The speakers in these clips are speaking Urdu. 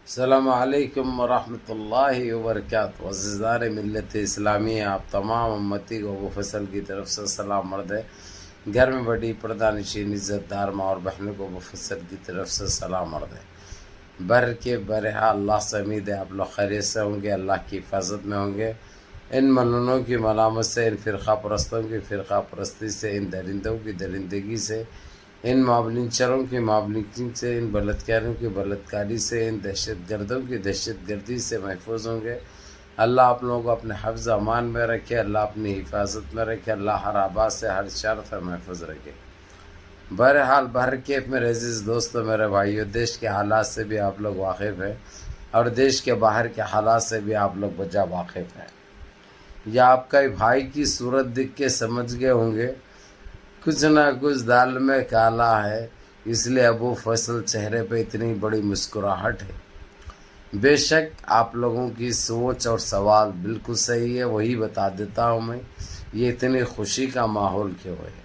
السلام علیکم ورحمۃ اللہ وبرکاتہ۔ عزیزان ملت اسلامی، آپ تمام امتی کو ابو فصل کی طرف سے سلام مرد ہے۔ گھر میں بڑی پردہ نشین عزت دار ماں اور بہنوں کو ابو فصل کی طرف سے سلام مرد ہے۔ بر کے برہا اللہ سے امید ہے آپ لوگ خیریت سے ہوں گے، اللہ کی حفاظت میں ہوں گے۔ ان ملونوں کی ملامت سے، ان فرقہ پرستوں کی فرقہ پرستی سے، ان درندوں کی درندگی سے، ان معاملینچروں کی معاملینچنگ سے، ان بلدکاروں کی بلدکاری سے، ان دہشت گردوں کی دہشت گردی سے محفوظ ہوں گے۔ اللہ آپ لوگوں کو اپنے حفظ امان میں رکھے، اللہ اپنی حفاظت میں رکھے، اللہ ہر آباد سے ہر شر سے محفوظ رکھے۔ بہرحال بہر کیف میرے عزیز دوستو، میرے بھائیو، دیش کے حالات سے بھی آپ لوگ واقف ہیں اور دیش کے باہر کے حالات سے بھی آپ لوگ بجا واقف ہیں۔ یا آپ کا بھائی کی صورت دیکھ کے سمجھ گئے ہوں گے کچھ نہ کچھ دال میں کالا ہے، اس لیے ابو فصل چہرے پہ اتنی بڑی مسکراہٹ ہے۔ بے شک آپ لوگوں کی سوچ اور سوال بالکل صحیح ہے، وہی بتا دیتا ہوں میں یہ اتنی خوشی کا ماحول کیوں ہے۔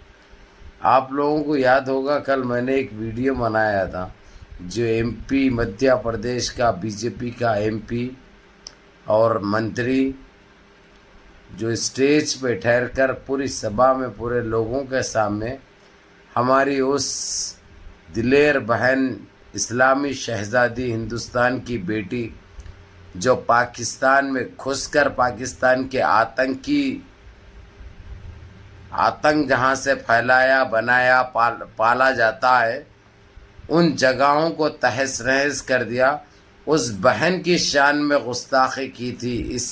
آپ لوگوں کو یاد ہوگا کل میں نے ایک ویڈیو بنایا تھا، جو ایم پی مدھیہ پردیش کا بی جے پی کا ایم پی اور منتری جو اسٹیج پہ ٹھہر کر پوری سبھا میں پورے لوگوں کے سامنے ہماری اس دلیر بہن اسلامی شہزادی ہندوستان کی بیٹی جو پاکستان میں گھس کر پاکستان کے آتنک جہاں سے پھیلایا بنایا پالا جاتا ہے ان جگہوں کو تہس نہس کر دیا، اس بہن کی شان میں گستاخی کی تھی اس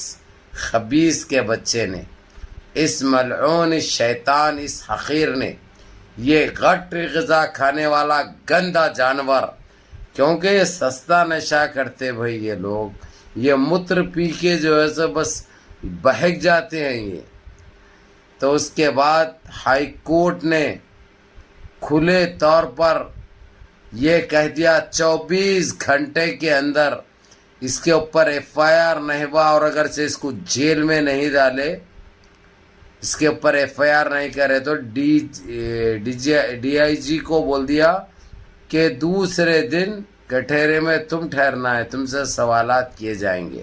خبیث کے بچے نے، اس ملعون، اس شیطان، اس حقیر نے، یہ غٹ غذا کھانے والا گندا جانور، کیونکہ یہ سستا نشہ کرتے بھائی یہ لوگ، یہ متر پی کے جو ہے سو بس بہک جاتے ہیں یہ۔ تو اس کے بعد ہائی کورٹ نے کھلے طور پر یہ کہہ دیا 24 گھنٹے کے اندر اس کے اوپر ایف آئی آر نہیں ہوا، اور اگرچہ اس کو جیل میں نہیں ڈالے، اس کے اوپر ایف آئی آر نہیں کرے تو ڈی آئی جی کو بول دیا کہ دوسرے دن کٹہرے میں تم ٹھہرنا ہے، تم سے سوالات کیے جائیں گے۔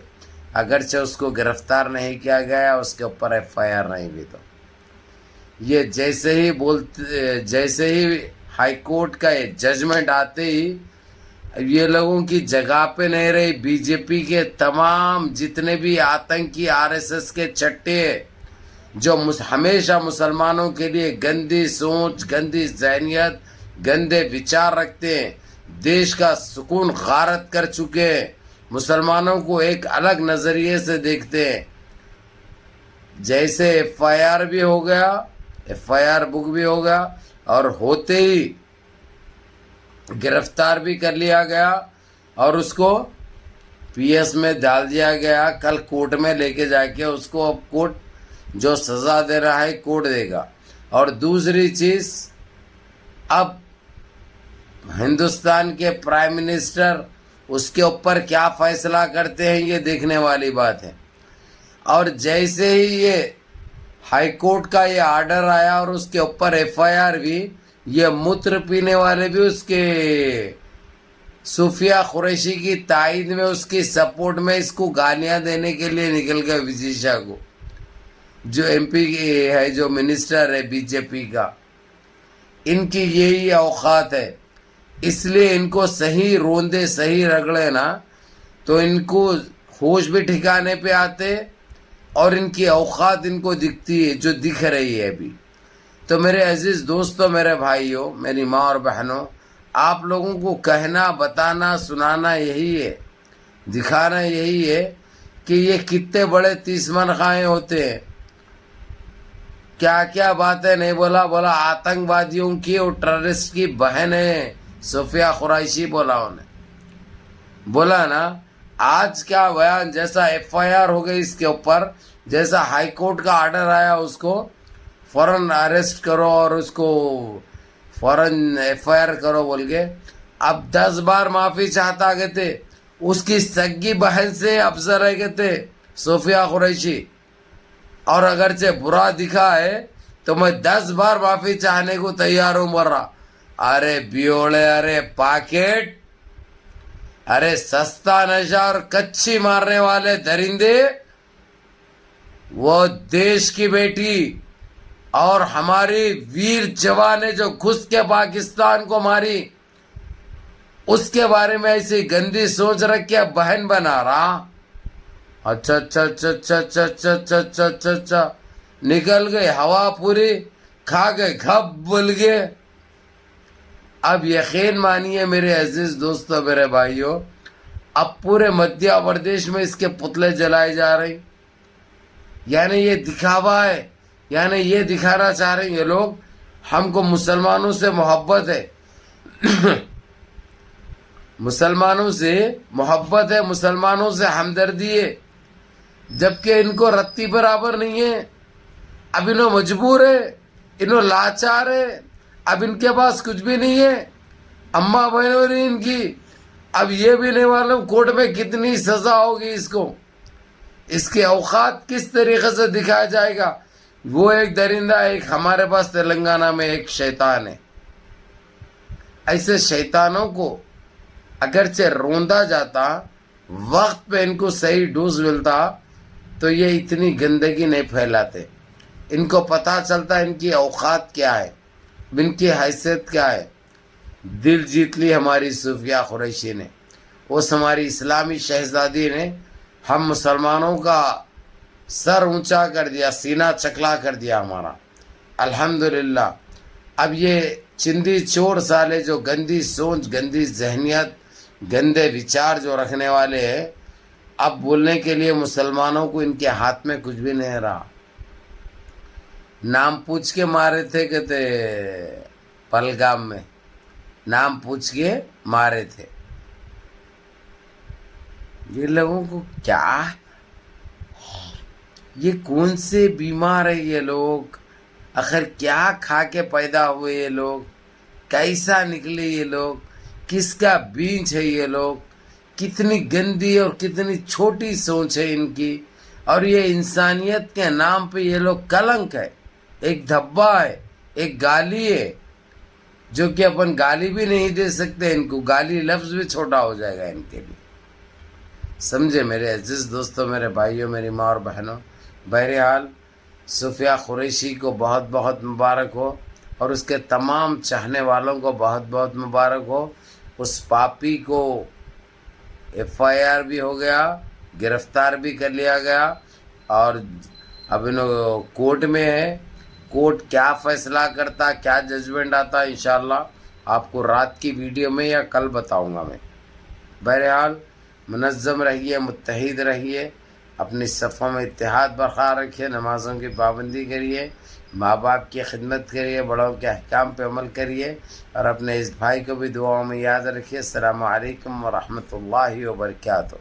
اگرچہ اس کو گرفتار نہیں کیا گیا، اس کے اوپر ایف آئی آر نہیں بھی، تو یہ جیسے ہی ہائی کورٹ کا یہ ججمنٹ آتے ہی یہ لوگوں کی جگہ پہ نہیں رہی، بی جے پی کے تمام جتنے بھی آتنکی آر ایس ایس کے چٹے جو ہمیشہ مسلمانوں کے لیے گندی سوچ، گندی ذہنیت، گندے وچار رکھتے ہیں، دیش کا سکون غارت کر چکے ہیں، مسلمانوں کو ایک الگ نظریے سے دیکھتے ہیں، جیسے ایف آئی آر بھی ہو گیا، ایف آئی آر بک بھی ہو گیا، اور ہوتے ہی گرفتار بھی کر لیا گیا اور اس کو پی ایس میں ڈال دیا گیا۔ کل کورٹ میں لے کے جا کے اس کو اب کورٹ جو سزا دے رہا ہے کورٹ دے گا۔ اور دوسری چیز، اب ہندوستان کے پرائم منسٹر اس کے اوپر کیا فیصلہ کرتے ہیں یہ دیکھنے والی بات ہے۔ اور جیسے ہی یہ ہائی کورٹ کا یہ آرڈر آیا اور اس کے اوپر ایف آئی آر بھی، یہ متر پینے والے بھی اس کے صوفیہ قریشی کی تائید میں، اس کی سپورٹ میں اس کو گالیاں دینے کے لیے نکل گئے وجیشا کو، جو ایم پی ہے، جو منسٹر ہے بی جے پی کا۔ ان کی یہی اوقات ہے، اس لیے ان کو صحیح روندے صحیح رگڑے نا تو ان کو ہوش بھی ٹھکانے پہ آتے اور ان کی اوقات ان کو دکھتی ہے جو دکھ رہی ہے ابھی۔ تو میرے عزیز دوستو، میرے بھائیوں، میری ماں اور بہنوں، آپ لوگوں کو کہنا، بتانا، سنانا یہی ہے، دکھانا یہی ہے کہ یہ کتنے بڑے تیسمن خائیں ہوتے ہیں۔ کیا کیا باتیں نہیں بولا آتنکوادیوں کی اور ٹیررسٹ کی بہن ہے صوفیہ قریشی، بولا نا۔ آج کیا بیان، جیسا ایف آئی آر ہو گئی اس کے اوپر، جیسا ہائی کورٹ کا آرڈر آیا اس کو فوراً اریسٹ کرو اور اس کو فوراً ایف آئی آر کرو بول کے، اب 10 بار معافی چاہتا گئے تھے، اس کی سگی بہن سے افضل ہے گئے تھے صوفیہ قریشی، اور اگرچہ برا دکھا ہے تو میں 10 بار معافی چاہنے کو تیار ہوں، مر رہا۔ ارے بیوڑے، ارے پاکٹ، ارے سستا نشہ اور کچھی مارنے والے درندے وہ دیش کی بیٹی اور ہماری ویر جوانے جو گھس کے پاکستان کو ماری اس کے بارے میں ایسی گندی سوچ رکھ کے بہن بنا رہا. اچھا اچھا اچھا اچھا اچھا اچھا اچھا اچھا اچھا اچھا نکل گئی ہوا پوری, کھا گئے گھب بول گئے. اب یقین مانیے میرے عزیز دوستو میرے بھائیوں, اب پورے مدھیہ پردیش میں اس کے پتلے جلائے جا رہے ہیں. یعنی یہ دکھاوا ہے, یعنی یہ دکھانا چاہ رہے ہیں یہ لوگ ہم کو مسلمانوں سے محبت ہے, مسلمانوں سے محبت ہے, مسلمانوں سے ہمدردی ہے, جبکہ ان کو رتی برابر نہیں ہے. اب انہوں مجبور ہے, انہوں لاچار ہے, اب ان کے پاس کچھ بھی نہیں ہے, اماں بہنوں نے ان کی. اب یہ بھی نہیں معلوم کورٹ میں کتنی سزا ہوگی اس کو, اس کے اوقات کس طریقے سے دکھایا جائے گا. وہ ایک درندہ ایک ہمارے پاس تلنگانہ میں ایک شیطان ہے. ایسے شیطانوں کو اگرچہ روندا جاتا, وقت پہ ان کو صحیح ڈوز ملتا تو یہ اتنی گندگی نہیں پھیلاتے. ان کو پتہ چلتا ان کی اوقات کیا ہے, ان کی حیثیت کیا ہے. دل جیت لی ہماری صوفیہ قریشی نے, اس ہماری اسلامی شہزادی نے ہم مسلمانوں کا سر اونچا کر دیا, سینہ چکلا کر دیا ہمارا, الحمدللہ. اب یہ چندی چور سالے جو گندی سوچ, گندی ذہنیت, گندے وچار جو رکھنے والے ہیں, اب بولنے کے لیے مسلمانوں کو ان کے ہاتھ میں کچھ بھی نہیں رہا. نام پوچھ کے مارے تھے کہتے پہلگام میں, نام پوچھ کے مارے تھے. یہ لوگوں کو کیا, یہ کون سے بیمار ہے یہ لوگ, آخر کیا کھا کے پیدا ہوئے یہ لوگ, کیسا نکلے یہ لوگ, کس کا بیج ہے یہ لوگ, کتنی گندی اور کتنی چھوٹی سوچ ہے ان کی. اور یہ انسانیت کے نام پہ یہ لوگ کلنک ہے, ایک دھبا ہے, ایک گالی ہے, جو کہ اپن گالی بھی نہیں دے سکتے ان کو, گالی لفظ بھی چھوٹا ہو جائے گا ان کے لیے. سمجھے میرے عزیز دوستوں میرے بھائیوں میری ماں اور بہنوں. بہرحال صوفیہ قریشی کو بہت بہت مبارک ہو, اور اس کے تمام چاہنے والوں کو بہت بہت مبارک ہو. اس پاپی کو FIR بھی ہو گیا, گرفتار بھی کر لیا گیا, اور اب انہوں کورٹ میں ہے. کورٹ کیا فیصلہ کرتا, کیا ججمنٹ آتا, انشاءاللہ آپ کو رات کی ویڈیو میں یا کل بتاؤں گا میں. بہرحال منظم رہیے, متحد رہیے, اپنی صفوں میں اتحاد برقرار رکھیے, نمازوں کی پابندی کریے, ماں باپ کی خدمت کریے, بڑوں کے احکام پہ عمل کریے, اور اپنے اس بھائی کو بھی دعاؤں میں یاد رکھیے. السلام علیکم ورحمۃ اللہ وبرکاتہ.